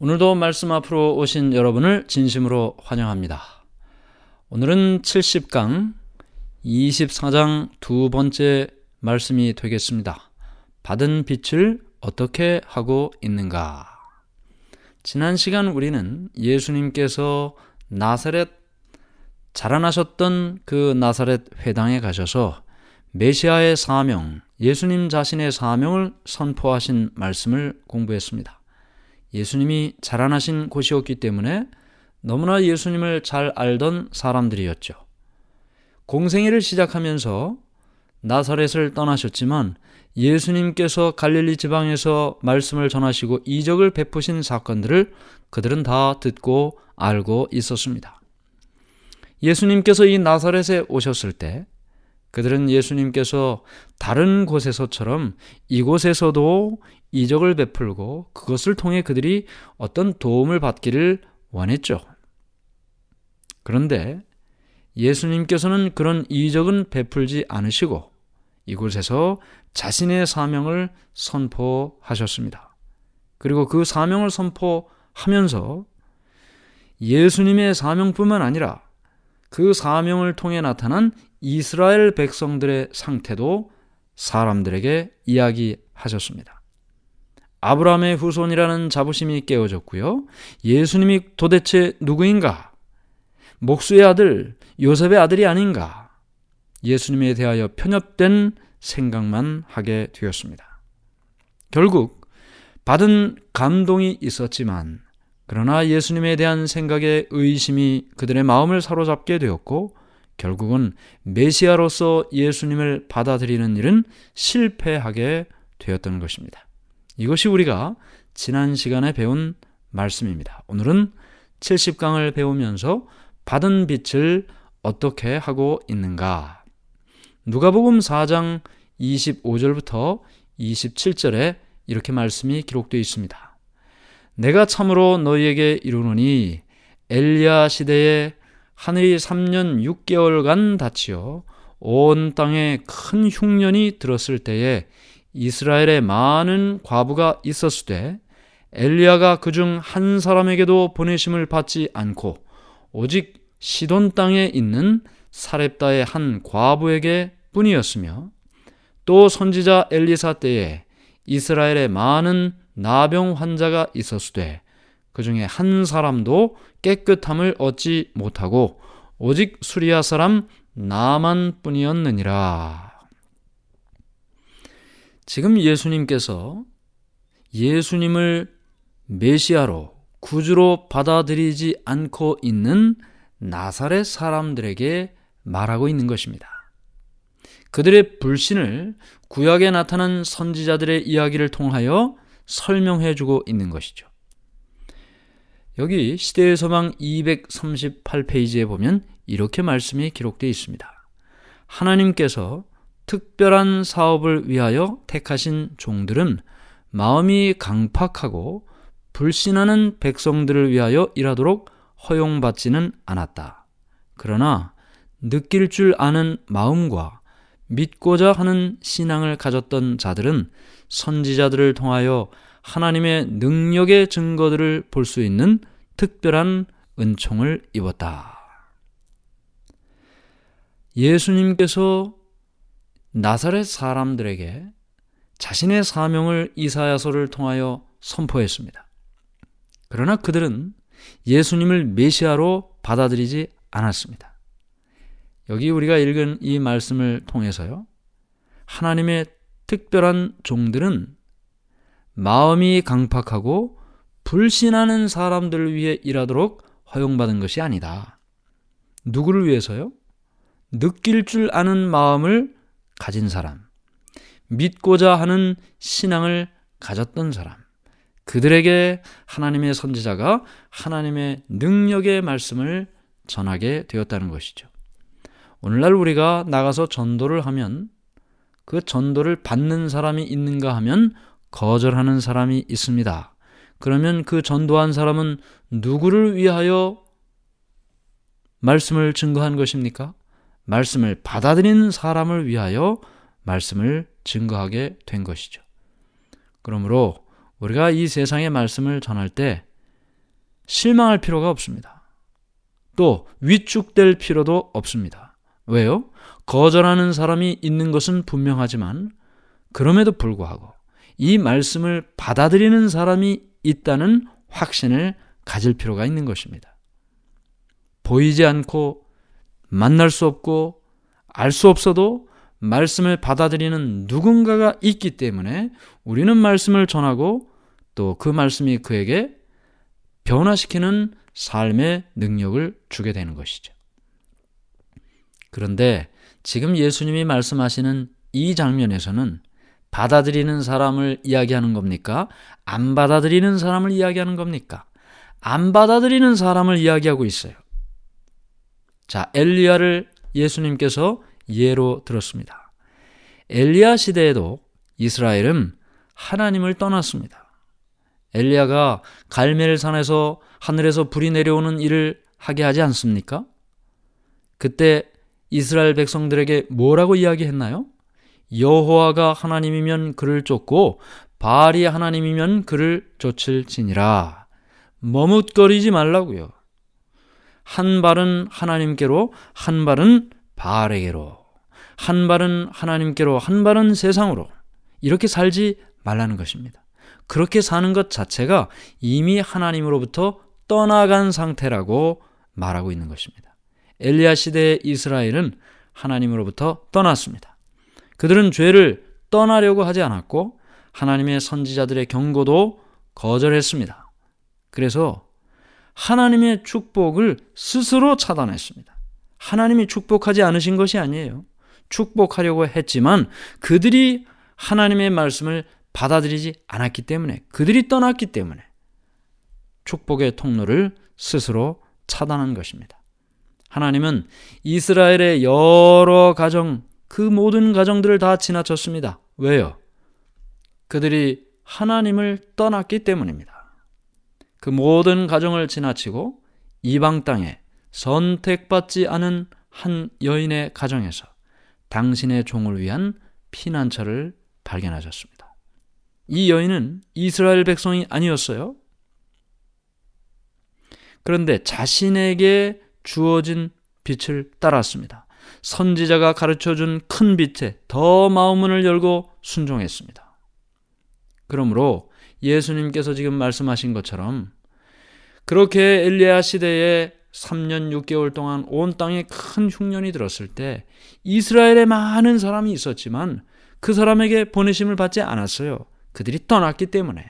오늘도 말씀 앞으로 오신 여러분을 진심으로 환영합니다. 오늘은 70강 24장 두 번째 말씀이 되겠습니다. 받은 빛을 어떻게 하고 있는가? 지난 시간 우리는 예수님께서 나사렛 자라나셨던 그 나사렛 회당에 가셔서 메시아의 사명, 예수님 자신의 사명을 선포하신 말씀을 공부했습니다. 예수님이 자라나신 곳이었기 때문에 너무나 예수님을 잘 알던 사람들이었죠. 공생애를 시작하면서 나사렛을 떠나셨지만 예수님께서 갈릴리 지방에서 말씀을 전하시고 이적을 베푸신 사건들을 그들은 다 듣고 알고 있었습니다. 예수님께서 이 나사렛에 오셨을 때 그들은 예수님께서 다른 곳에서처럼 이곳에서도 이적을 베풀고 그것을 통해 그들이 어떤 도움을 받기를 원했죠. 그런데 예수님께서는 그런 이적은 베풀지 않으시고 이곳에서 자신의 사명을 선포하셨습니다. 그리고 그 사명을 선포하면서 예수님의 사명뿐만 아니라 그 사명을 통해 나타난 이스라엘 백성들의 상태도 사람들에게 이야기하셨습니다. 아브라함의 후손이라는 자부심이 깨어졌고요. 예수님이 도대체 누구인가? 목수의 아들, 요셉의 아들이 아닌가? 예수님에 대하여 편협된 생각만 하게 되었습니다. 결국 받은 감동이 있었지만 그러나 예수님에 대한 생각의 의심이 그들의 마음을 사로잡게 되었고 결국은 메시아로서 예수님을 받아들이는 일은 실패하게 되었던 것입니다. 이것이 우리가 지난 시간에 배운 말씀입니다. 오늘은 70강을 배우면서 받은 빛을 어떻게 하고 있는가? 누가복음 4장 25절부터 27절에 이렇게 말씀이 기록되어 있습니다. 내가 참으로 너희에게 이르노니 엘리야 시대에 하늘이 3년 6개월간 닫히어 온 땅에 큰 흉년이 들었을 때에 이스라엘에 많은 과부가 있었으되 엘리야가 그중 한 사람에게도 보내심을 받지 않고 오직 시돈 땅에 있는 사렙다의 한 과부에게 뿐이었으며 또 선지자 엘리사 때에 이스라엘에 많은 나병 환자가 있었으되 그 중에 한 사람도 깨끗함을 얻지 못하고 오직 수리아 사람 나만 뿐이었느니라. 지금 예수님께서 예수님을 메시아로 구주로 받아들이지 않고 있는 나사렛 사람들에게 말하고 있는 것입니다. 그들의 불신을 구약에 나타난 선지자들의 이야기를 통하여 설명해주고 있는 것이죠. 여기 시대의 서방 238페이지에 보면 이렇게 말씀이 기록되어 있습니다. 하나님께서 특별한 사업을 위하여 택하신 종들은 마음이 강팍하고 불신하는 백성들을 위하여 일하도록 허용받지는 않았다. 그러나 느낄 줄 아는 마음과 믿고자 하는 신앙을 가졌던 자들은 선지자들을 통하여 하나님의 능력의 증거들을 볼 수 있는 특별한 은총을 입었다. 예수님께서 나사렛 사람들에게 자신의 사명을 이사야서를 통하여 선포했습니다. 그러나 그들은 예수님을 메시아로 받아들이지 않았습니다. 여기 우리가 읽은 이 말씀을 통해서요, 하나님의 특별한 종들은 마음이 강팍하고 불신하는 사람들을 위해 일하도록 허용받은 것이 아니다. 누구를 위해서요? 느낄 줄 아는 마음을 가진 사람, 믿고자 하는 신앙을 가졌던 사람, 그들에게 하나님의 선지자가 하나님의 능력의 말씀을 전하게 되었다는 것이죠. 오늘날 우리가 나가서 전도를 하면 그 전도를 받는 사람이 있는가 하면 거절하는 사람이 있습니다. 그러면 그 전도한 사람은 누구를 위하여 말씀을 증거한 것입니까? 말씀을 받아들인 사람을 위하여 말씀을 증거하게 된 것이죠. 그러므로 우리가 이 세상의 말씀을 전할 때 실망할 필요가 없습니다. 또 위축될 필요도 없습니다. 왜요? 거절하는 사람이 있는 것은 분명하지만 그럼에도 불구하고 이 말씀을 받아들이는 사람이 있다는 확신을 가질 필요가 있는 것입니다. 보이지 않고 만날 수 없고 알 수 없어도 말씀을 받아들이는 누군가가 있기 때문에 우리는 말씀을 전하고 또 그 말씀이 그에게 변화시키는 삶의 능력을 주게 되는 것이죠. 그런데 지금 예수님이 말씀하시는 이 장면에서는 받아들이는 사람을 이야기하는 겁니까? 안 받아들이는 사람을 이야기하는 겁니까? 안 받아들이는 사람을 이야기하고 있어요. 자, 엘리야를 예수님께서 예로 들었습니다. 엘리야 시대에도 이스라엘은 하나님을 떠났습니다. 엘리야가 갈멜산에서 하늘에서 불이 내려오는 일을 하게 하지 않습니까? 그때 이스라엘 백성들에게 뭐라고 이야기했나요? 여호와가 하나님이면 그를 쫓고 바알이 하나님이면 그를 쫓을지니라. 머뭇거리지 말라고요. 한 발은 하나님께로, 한 발은 바알에게로, 한 발은 하나님께로, 한 발은 세상으로, 이렇게 살지 말라는 것입니다. 그렇게 사는 것 자체가 이미 하나님으로부터 떠나간 상태라고 말하고 있는 것입니다. 엘리야 시대의 이스라엘은 하나님으로부터 떠났습니다. 그들은 죄를 떠나려고 하지 않았고 하나님의 선지자들의 경고도 거절했습니다. 그래서 하나님의 축복을 스스로 차단했습니다. 하나님이 축복하지 않으신 것이 아니에요. 축복하려고 했지만 그들이 하나님의 말씀을 받아들이지 않았기 때문에, 그들이 떠났기 때문에 축복의 통로를 스스로 차단한 것입니다. 하나님은 이스라엘의 여러 가정, 그 모든 가정들을 다 지나쳤습니다. 왜요? 그들이 하나님을 떠났기 때문입니다. 그 모든 가정을 지나치고 이방 땅에 선택받지 않은 한 여인의 가정에서 당신의 종을 위한 피난처를 발견하셨습니다. 이 여인은 이스라엘 백성이 아니었어요. 그런데 자신에게 주어진 빛을 따랐습니다. 선지자가 가르쳐준 큰 빛에 더 마음문을 열고 순종했습니다. 그러므로 예수님께서 지금 말씀하신 것처럼 그렇게 엘리야 시대에 3년 6개월 동안 온 땅에 큰 흉년이 들었을 때 이스라엘에 많은 사람이 있었지만 그 사람에게 보내심을 받지 않았어요. 그들이 떠났기 때문에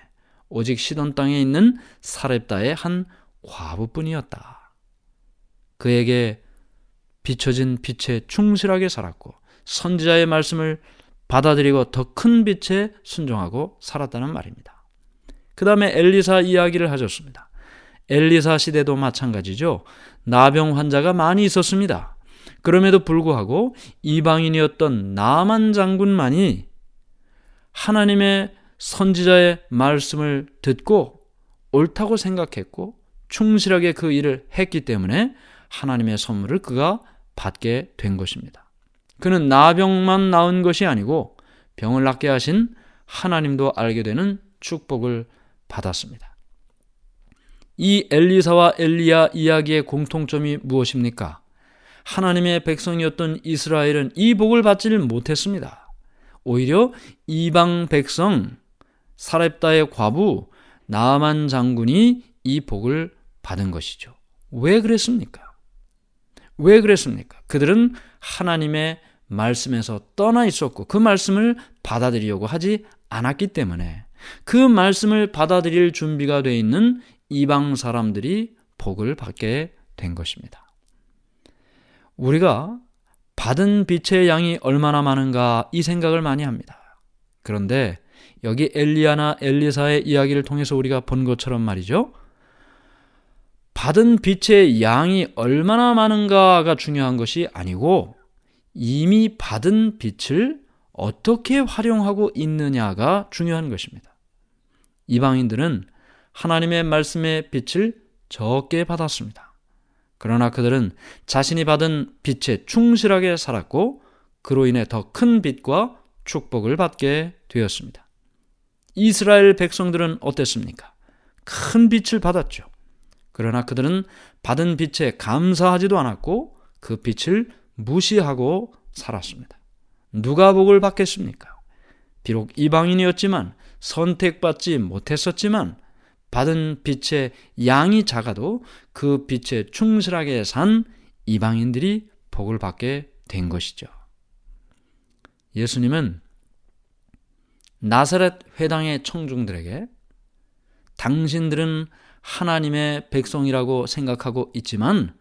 오직 시돈 땅에 있는 사렙다의 한 과부뿐이었다. 그에게 비춰진 빛에 충실하게 살았고 선지자의 말씀을 받아들이고 더 큰 빛에 순종하고 살았다는 말입니다. 그 다음에 엘리사 이야기를 하셨습니다. 엘리사 시대도 마찬가지죠. 나병 환자가 많이 있었습니다. 그럼에도 불구하고 이방인이었던 나만 장군만이 하나님의 선지자의 말씀을 듣고 옳다고 생각했고 충실하게 그 일을 했기 때문에 하나님의 선물을 그가 받게 된 것입니다. 그는 나병만 나은 것이 아니고 병을 낫게 하신 하나님도 알게 되는 축복을 받았습니다. 이 엘리사와 엘리야 이야기의 공통점이 무엇입니까? 하나님의 백성이었던 이스라엘은 이 복을 받지를 못했습니다. 오히려 이방 백성, 사렙다의 과부, 나만 장군이 이 복을 받은 것이죠. 왜 그랬습니까? 왜 그랬습니까? 그들은 하나님의 말씀에서 떠나 있었고 그 말씀을 받아들이려고 하지 않았기 때문에 그 말씀을 받아들일 준비가 되어 있는 이방 사람들이 복을 받게 된 것입니다. 우리가 받은 빛의 양이 얼마나 많은가 이 생각을 많이 합니다. 그런데 여기 엘리야나 엘리사의 이야기를 통해서 우리가 본 것처럼 말이죠. 받은 빛의 양이 얼마나 많은가가 중요한 것이 아니고 이미 받은 빛을 어떻게 활용하고 있느냐가 중요한 것입니다. 이방인들은 하나님의 말씀의 빛을 적게 받았습니다. 그러나 그들은 자신이 받은 빛에 충실하게 살았고 그로 인해 더 큰 빛과 축복을 받게 되었습니다. 이스라엘 백성들은 어땠습니까? 큰 빛을 받았죠. 그러나 그들은 받은 빛에 감사하지도 않았고 그 빛을 무시하고 살았습니다. 누가 복을 받겠습니까? 비록 이방인이었지만, 선택받지 못했었지만, 받은 빛의 양이 작아도 그 빛에 충실하게 산 이방인들이 복을 받게 된 것이죠. 예수님은 나사렛 회당의 청중들에게 당신들은 하나님의 백성이라고 생각하고 있지만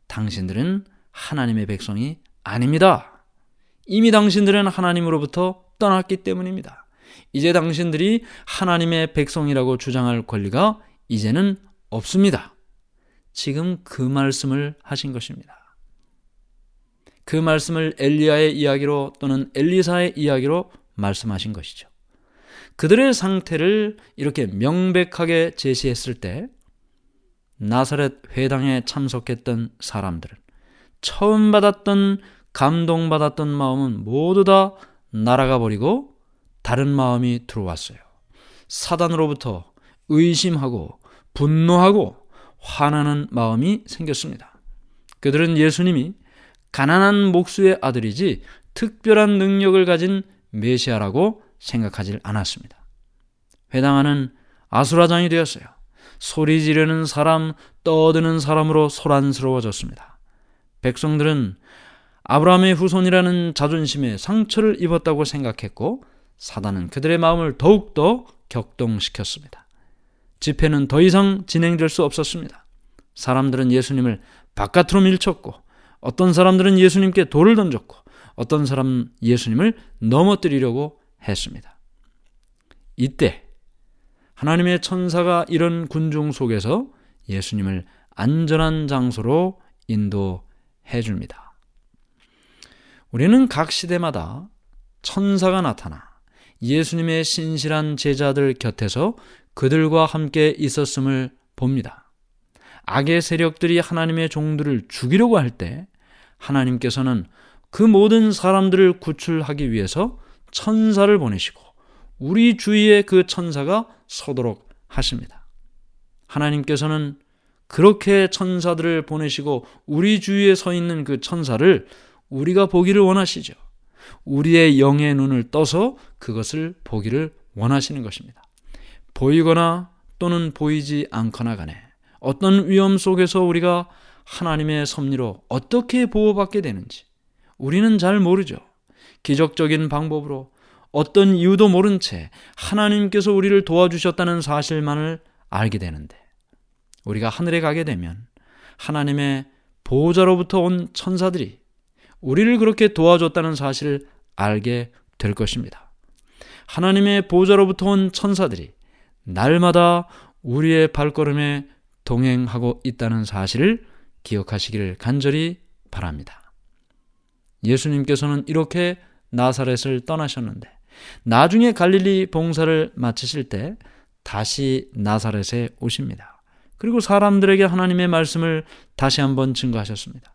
당신들은 하나님의 백성이 아닙니다. 이미 당신들은 하나님으로부터 떠났기 때문입니다. 이제 당신들이 하나님의 백성이라고 주장할 권리가 이제는 없습니다. 지금 그 말씀을 하신 것입니다. 그 말씀을 엘리야의 이야기로 또는 엘리사의 이야기로 말씀하신 것이죠. 그들의 상태를 이렇게 명백하게 제시했을 때 나사렛 회당에 참석했던 사람들은 처음 받았던 감동받았던 마음은 모두 다 날아가 버리고 다른 마음이 들어왔어요. 사단으로부터 의심하고 분노하고 화나는 마음이 생겼습니다. 그들은 예수님이 가난한 목수의 아들이지 특별한 능력을 가진 메시아라고 생각하지 않았습니다. 회당 안은 아수라장이 되었어요. 소리 지르는 사람, 떠드는 사람으로 소란스러워졌습니다. 백성들은 아브라함의 후손이라는 자존심에 상처를 입었다고 생각했고 사단은 그들의 마음을 더욱더 격동시켰습니다. 집회는 더 이상 진행될 수 없었습니다. 사람들은 예수님을 바깥으로 밀쳤고 어떤 사람들은 예수님께 돌을 던졌고 어떤 사람은 예수님을 넘어뜨리려고 했습니다. 이때 하나님의 천사가 이런 군중 속에서 예수님을 안전한 장소로 인도해 줍니다. 우리는 각 시대마다 천사가 나타나 예수님의 신실한 제자들 곁에서 그들과 함께 있었음을 봅니다. 악의 세력들이 하나님의 종들을 죽이려고 할 때 하나님께서는 그 모든 사람들을 구출하기 위해서 천사를 보내시고 우리 주위에 그 천사가 서도록 하십니다. 하나님께서는 그렇게 천사들을 보내시고 우리 주위에 서 있는 그 천사를 우리가 보기를 원하시죠. 우리의 영의 눈을 떠서 그것을 보기를 원하시는 것입니다. 보이거나 또는 보이지 않거나 간에 어떤 위험 속에서 우리가 하나님의 섭리로 어떻게 보호받게 되는지 우리는 잘 모르죠. 기적적인 방법으로 어떤 이유도 모른 채 하나님께서 우리를 도와주셨다는 사실만을 알게 되는데 우리가 하늘에 가게 되면 하나님의 보호자로부터 온 천사들이 우리를 그렇게 도와줬다는 사실을 알게 될 것입니다. 하나님의 보호자로부터 온 천사들이 날마다 우리의 발걸음에 동행하고 있다는 사실을 기억하시기를 간절히 바랍니다. 예수님께서는 이렇게 나사렛을 떠나셨는데 나중에 갈릴리 봉사를 마치실 때 다시 나사렛에 오십니다. 그리고 사람들에게 하나님의 말씀을 다시 한번 증거하셨습니다.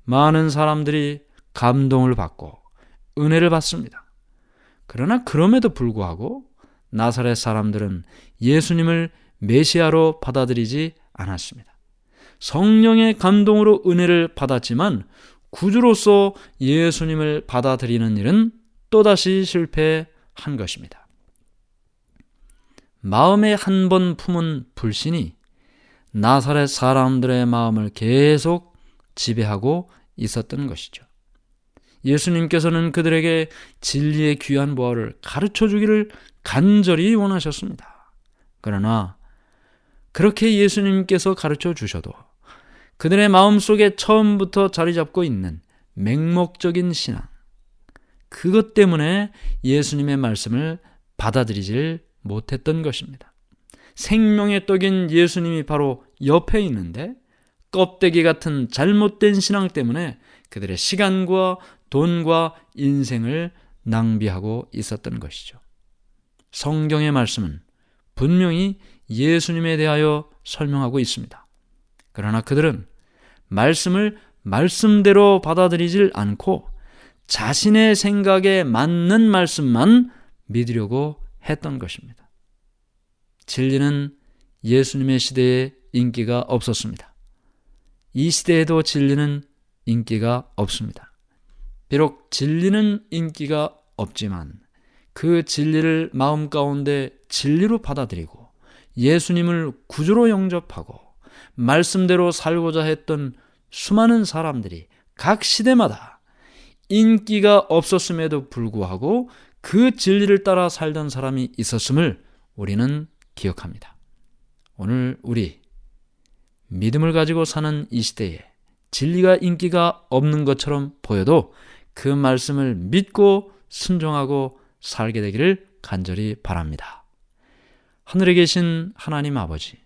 많은 사람들이 감동을 받고 은혜를 받습니다. 그러나 그럼에도 불구하고 나사렛 사람들은 예수님을 메시아로 받아들이지 않았습니다. 성령의 감동으로 은혜를 받았지만 구주로서 예수님을 받아들이는 일은 또다시 실패한 것입니다. 마음에 한 번 품은 불신이 나사렛 사람들의 마음을 계속 지배하고 있었던 것이죠. 예수님께서는 그들에게 진리의 귀한 보화를 가르쳐 주기를 간절히 원하셨습니다. 그러나 그렇게 예수님께서 가르쳐 주셔도 그들의 마음속에 처음부터 자리 잡고 있는 맹목적인 신앙, 그것 때문에 예수님의 말씀을 받아들이질 못했던 것입니다. 생명의 떡인 예수님이 바로 옆에 있는데 껍데기 같은 잘못된 신앙 때문에 그들의 시간과 돈과 인생을 낭비하고 있었던 것이죠. 성경의 말씀은 분명히 예수님에 대하여 설명하고 있습니다. 그러나 그들은 말씀을 말씀대로 받아들이질 않고 자신의 생각에 맞는 말씀만 믿으려고 했던 것입니다. 진리는 예수님의 시대에 인기가 없었습니다. 이 시대에도 진리는 인기가 없습니다. 비록 진리는 인기가 없지만 그 진리를 마음 가운데 진리로 받아들이고 예수님을 구주로 영접하고 말씀대로 살고자 했던 수많은 사람들이 각 시대마다 인기가 없었음에도 불구하고 그 진리를 따라 살던 사람이 있었음을 우리는 기억합니다. 오늘 우리 믿음을 가지고 사는 이 시대에 진리가 인기가 없는 것처럼 보여도 그 말씀을 믿고 순종하고 살게 되기를 간절히 바랍니다. 하늘에 계신 하나님 아버지,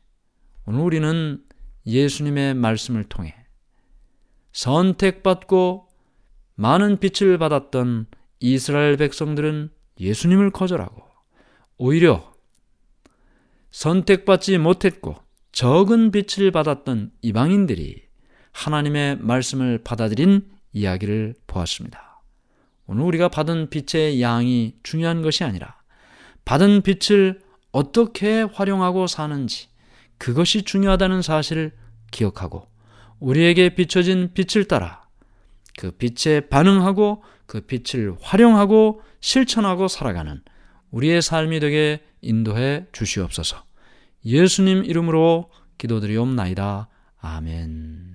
오늘 우리는 예수님의 말씀을 통해 선택받고 많은 빛을 받았던 이스라엘 백성들은 예수님을 거절하고 오히려 선택받지 못했고 적은 빛을 받았던 이방인들이 하나님의 말씀을 받아들인 이야기를 보았습니다. 오늘 우리가 받은 빛의 양이 중요한 것이 아니라 받은 빛을 어떻게 활용하고 사는지, 그것이 중요하다는 사실을 기억하고 우리에게 비춰진 빛을 따라 그 빛에 반응하고 그 빛을 활용하고 실천하고 살아가는 우리의 삶이 되게 인도해 주시옵소서. 예수님 이름으로 기도드리옵나이다. 아멘.